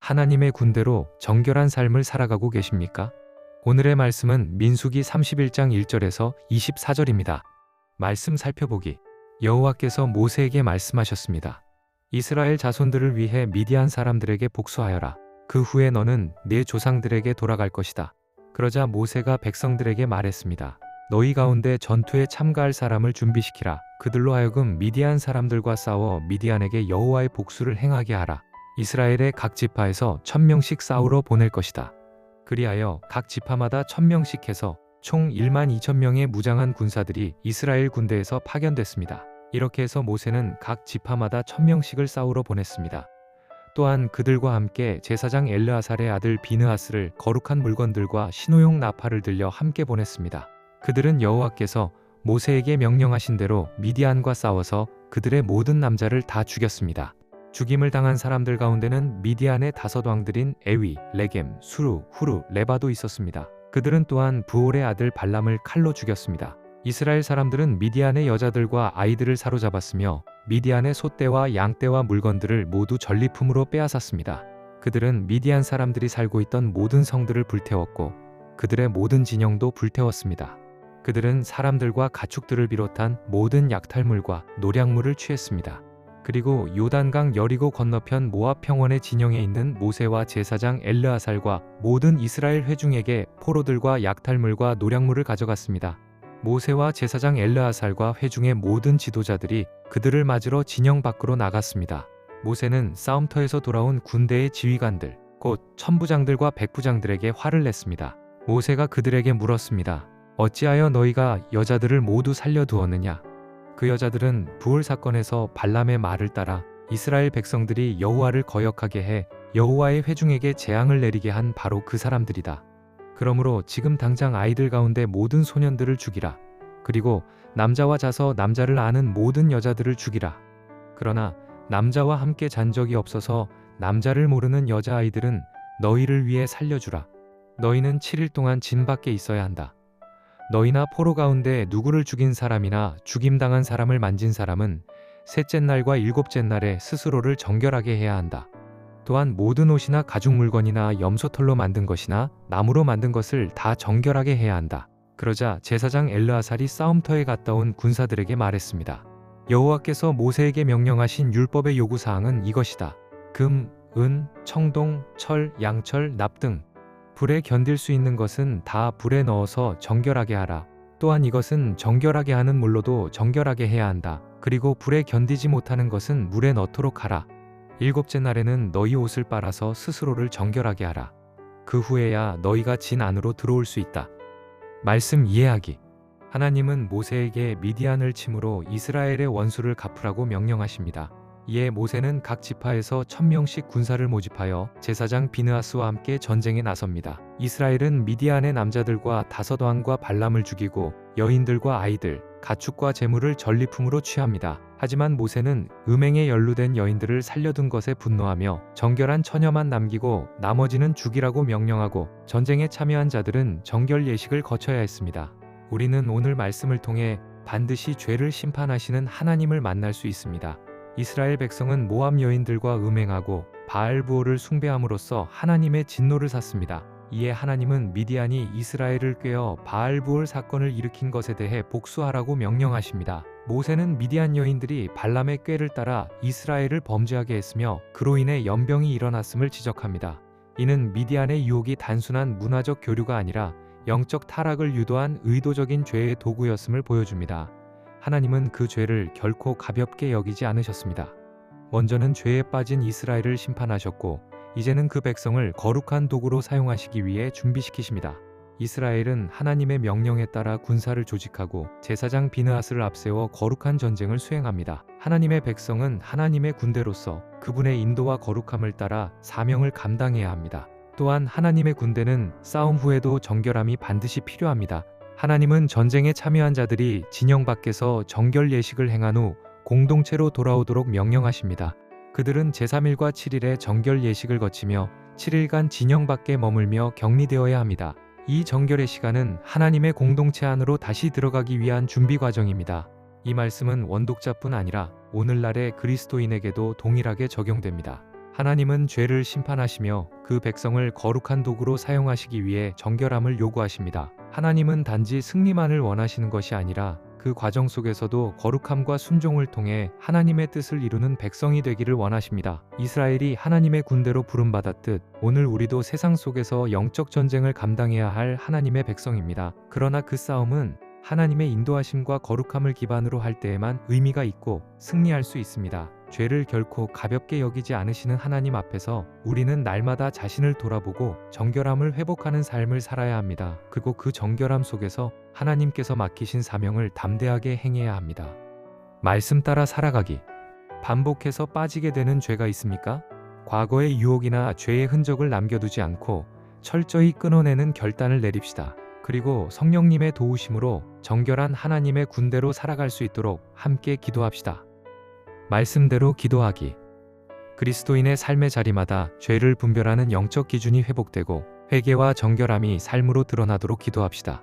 하나님의 군대로 정결한 삶을 살아가고 계십니까? 오늘의 말씀은 민수기 31장 1절에서 24절입니다. 말씀 살펴보기. 여호와께서 모세에게 말씀하셨습니다. 이스라엘 자손들을 위해 미디안 사람들에게 복수하여라. 그 후에 너는 네 조상들에게 돌아갈 것이다. 그러자 모세가 백성들에게 말했습니다. 너희 가운데 전투에 참가할 사람을 준비시키라. 그들로 하여금 미디안 사람들과 싸워 미디안에게 여호와의 복수를 행하게 하라. 이스라엘의 각 지파에서 1000명씩 싸우러 보낼 것이다. 그리하여 각 지파마다 1000명씩 해서 총 12000명의 무장한 군사들이 이스라엘 군대에서 파견됐습니다. 이렇게 해서 모세는 각 지파마다 1000명씩을 싸우러 보냈습니다. 또한 그들과 함께 제사장 엘르아살의 아들 비느하스를 거룩한 물건들과 신호용 나팔을 들려 함께 보냈습니다. 그들은 여호와께서 모세에게 명령하신 대로 미디안과 싸워서 그들의 모든 남자를 다 죽였습니다. 죽임을 당한 사람들 가운데는 미디안의 5왕들인 에위, 레겜, 수루, 후루, 레바도 있었습니다. 그들은 또한 부올의 아들 발람을 칼로 죽였습니다. 이스라엘 사람들은 미디안의 여자들과 아이들을 사로잡았으며 미디안의 소떼와 양떼와 물건들을 모두 전리품으로 빼앗았습니다. 그들은 미디안 사람들이 살고 있던 모든 성들을 불태웠고 그들의 모든 진영도 불태웠습니다. 그들은 사람들과 가축들을 비롯한 모든 약탈물과 노략물을 취했습니다. 그리고 요단강 여리고 건너편 모압 평원의 진영에 있는 모세와 제사장 엘르아살과 모든 이스라엘 회중에게 포로들과 약탈물과 노략물을 가져갔습니다. 모세와 제사장 엘르아살과 회중의 모든 지도자들이 그들을 맞으러 진영 밖으로 나갔습니다. 모세는 싸움터에서 돌아온 군대의 지휘관들, 곧 천부장들과 백부장들에게 화를 냈습니다. 모세가 그들에게 물었습니다. 어찌하여 너희가 여자들을 모두 살려두었느냐? 그 여자들은 부올 사건에서 발람의 말을 따라 이스라엘 백성들이 여호와를 거역하게 해 여호와의 회중에게 재앙을 내리게 한 바로 그 사람들이다. 그러므로 지금 당장 아이들 가운데 모든 소년들을 죽이라. 그리고 남자와 자서 남자를 아는 모든 여자들을 죽이라. 그러나 남자와 함께 잔 적이 없어서 남자를 모르는 여자아이들은 너희를 위해 살려주라. 너희는 7일 동안 진 밖에 있어야 한다. 너희나 포로 가운데 누구를 죽인 사람이나 죽임당한 사람을 만진 사람은 셋째 날과 일곱째 날에 스스로를 정결하게 해야 한다. 또한 모든 옷이나 가죽 물건이나 염소털로 만든 것이나 나무로 만든 것을 다 정결하게 해야 한다. 그러자 제사장 엘르아살이 싸움터에 갔다 온 군사들에게 말했습니다. 여호와께서 모세에게 명령하신 율법의 요구사항은 이것이다. 금, 은, 청동, 철, 양철, 납 등 불에 견딜 수 있는 것은 다 불에 넣어서 정결하게 하라. 또한 이것은 정결하게 하는 물로도 정결하게 해야 한다. 그리고 불에 견디지 못하는 것은 물에 넣도록 하라. 일곱째 날에는 너희 옷을 빨아서 스스로를 정결하게 하라. 그 후에야 너희가 진 안으로 들어올 수 있다. 말씀 이해하기. 하나님은 모세에게 미디안을 침으로 이스라엘의 원수를 갚으라고 명령하십니다. 이에 모세는 각 지파에서 1000명씩 군사를 모집하여 제사장 비느하스와 함께 전쟁에 나섭니다. 이스라엘은 미디안의 남자들과 5왕과 발람을 죽이고 여인들과 아이들, 가축과 재물을 전리품으로 취합니다. 하지만 모세는 음행에 연루된 여인들을 살려둔 것에 분노하며 정결한 처녀만 남기고 나머지는 죽이라고 명령하고 전쟁에 참여한 자들은 정결 예식을 거쳐야 했습니다. 우리는 오늘 말씀을 통해 반드시 죄를 심판하시는 하나님을 만날 수 있습니다. 이스라엘 백성은 모압 여인들과 음행하고 바알부올을 숭배함으로써 하나님의 진노를 샀습니다. 이에 하나님은 미디안이 이스라엘을 꾀어 바알부올 사건을 일으킨 것에 대해 복수하라고 명령하십니다. 모세는 미디안 여인들이 발람의 꾀를 따라 이스라엘을 범죄하게 했으며 그로 인해 연병이 일어났음을 지적합니다. 이는 미디안의 유혹이 단순한 문화적 교류가 아니라 영적 타락을 유도한 의도적인 죄의 도구였음을 보여줍니다. 하나님은 그 죄를 결코 가볍게 여기지 않으셨습니다. 먼저는 죄에 빠진 이스라엘을 심판하셨고 이제는 그 백성을 거룩한 도구로 사용하시기 위해 준비시키십니다. 이스라엘은 하나님의 명령에 따라 군사를 조직하고 제사장 비느하스를 앞세워 거룩한 전쟁을 수행합니다. 하나님의 백성은 하나님의 군대로서 그분의 인도와 거룩함을 따라 사명을 감당해야 합니다. 또한 하나님의 군대는 싸움 후에도 정결함이 반드시 필요합니다. 하나님은 전쟁에 참여한 자들이 진영 밖에서 정결 예식을 행한 후 공동체로 돌아오도록 명령하십니다. 그들은 제3일과 7일에 정결 예식을 거치며 7일간 진영 밖에 머물며 격리되어야 합니다. 이 정결의 시간은 하나님의 공동체 안으로 다시 들어가기 위한 준비 과정입니다. 이 말씀은 원독자뿐 아니라 오늘날의 그리스도인에게도 동일하게 적용됩니다. 하나님은 죄를 심판하시며 그 백성을 거룩한 도구로 사용하시기 위해 정결함을 요구하십니다. 하나님은 단지 승리만을 원하시는 것이 아니라 그 과정 속에서도 거룩함과 순종을 통해 하나님의 뜻을 이루는 백성이 되기를 원하십니다. 이스라엘이 하나님의 군대로 부름받았듯 오늘 우리도 세상 속에서 영적 전쟁을 감당해야 할 하나님의 백성입니다. 그러나 그 싸움은 하나님의 인도하심과 거룩함을 기반으로 할 때에만 의미가 있고 승리할 수 있습니다. 죄를 결코 가볍게 여기지 않으시는 하나님 앞에서 우리는 날마다 자신을 돌아보고 정결함을 회복하는 삶을 살아야 합니다. 그리고 그 정결함 속에서 하나님께서 맡기신 사명을 담대하게 행해야 합니다. 말씀 따라 살아가기. 반복해서 빠지게 되는 죄가 있습니까? 과거의 유혹이나 죄의 흔적을 남겨두지 않고 철저히 끊어내는 결단을 내립시다. 그리고 성령님의 도우심으로 정결한 하나님의 군대로 살아갈 수 있도록 함께 기도합시다. 말씀대로 기도하기. 그리스도인의 삶의 자리마다 죄를 분별하는 영적 기준이 회복되고 회개와 정결함이 삶으로 드러나도록 기도합시다.